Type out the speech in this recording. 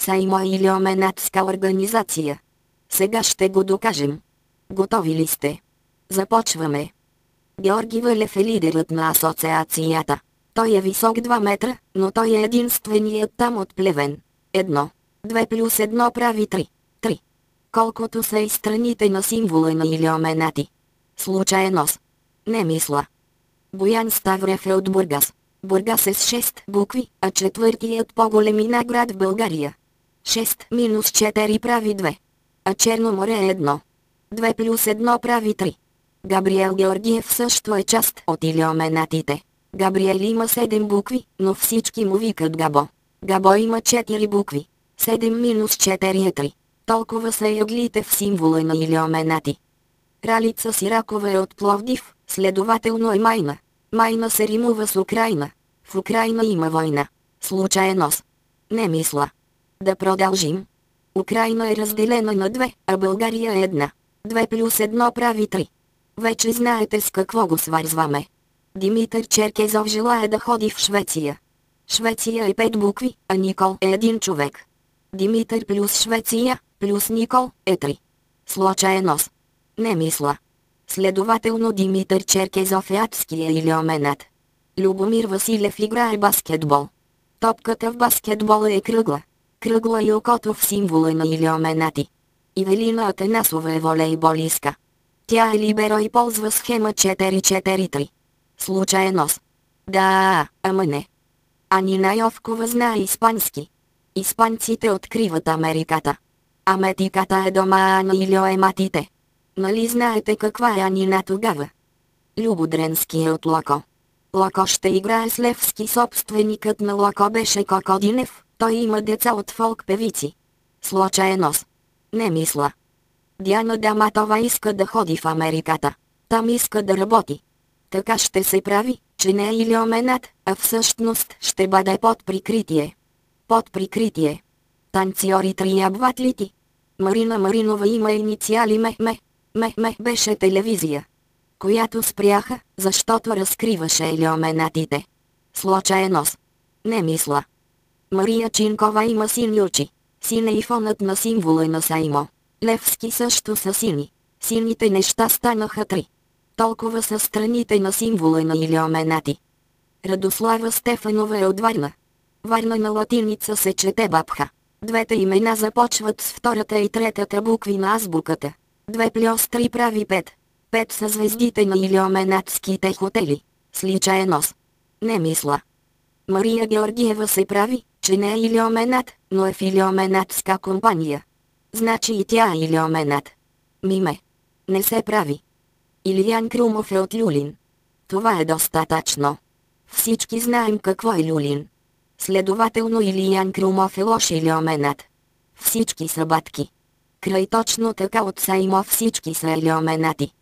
Саймо или оменатска организация. Сега ще го докажем. Готови ли сте? Започваме. Георги Вълев е лидерът на асоциацията. Той е висок 2 метра, но той е единственият там от Плевен. 1. 2 плюс 1 прави 3. 3. Колкото са и страните на символа на Илиоменати. Случайност. Не мисля. Боян Ставрев е от Бургас. Бургас е с 6 букви, а четвъртият по-големина град в България. 6 минус 4 прави 2. А Черно море е 1. 2 плюс 1 прави 3. Габриел Георгиев също е част от Илиоменатите. Габриел има 7 букви, но всички му викат Габо. Габо има 4 букви. 7 минус 4 е 3. Толкова са яглите в символа на Илиоменати. Ралица Сиракова е от Пловдив, следователно е Майна. Майна се римува с Украйна. В Украйна има война. Случайност. Не мисля. Да продължим. Украйна е разделена на 2, а България е 1. 2 плюс 1 прави 3. Вече знаете с какво го свързваме. Димитър Черкезов желае да ходи в Швеция. Швеция е 5 букви, а Никол е 1 човек. Димитър плюс Швеция, плюс Никол е 3. Случайност. Не мисля. Следователно Димитър Черкезов е адския Илиоменат. Любомир Василев играе баскетбол. Топката в баскетбола е кръгла. Кръгла и окото в символа на Илиоменати. Ивелина Атанасова е волейболистка. Тя е либеро и ползва схема 4-4-3. Случайност. Да, ама не. Анина Йовкова знае испански. Испанците откриват Америката. Аметиката е дома на Илиоематите. Нали знаете каква е Анина тогава? Любодренски е от Локо. Локо ще играе с Левски, собственикът на Локо беше Кокодинев, той има деца от фолк певици. Случайност. Не мисля. Диана Даматова иска да ходи в Америката. Там иска да работи. Така ще се прави, че не е Илиоменат, а всъщност ще бъде под прикритие. Под прикритие. Танцори трябват ли ти? Марина Маринова има инициали ме беше телевизия, която спряха, защото разкриваше Илиоменатите. Случайност. Не мисля. Мария Чинкова има сини очи. Син е и фонът на символа на Саймо. Левски също са сини. Сините неща станаха 3. Толкова са страните на символа на Илиоменати. Радослава Стефанова е от Варна. Варна на латиница се чете Бабха. Двете имена започват с втората и третата букви на азбуката. 2 плюс 3 прави 5. 5 са звездите на Илиоменатските хотели. Случайност. Не мисля. Мария Георгиева се прави, че не е Илиоменат, но е в Илиоменатска компания. Значи и тя е Илиоменат. Миме. Не се прави. Илиян Крумов е от Люлин. Това е достатъчно. Всички знаем какво е Люлин. Следователно Илиян Крумов е лош Илиоменат. Всички са батки. Край точно така от Саймо всички са Илиоменати.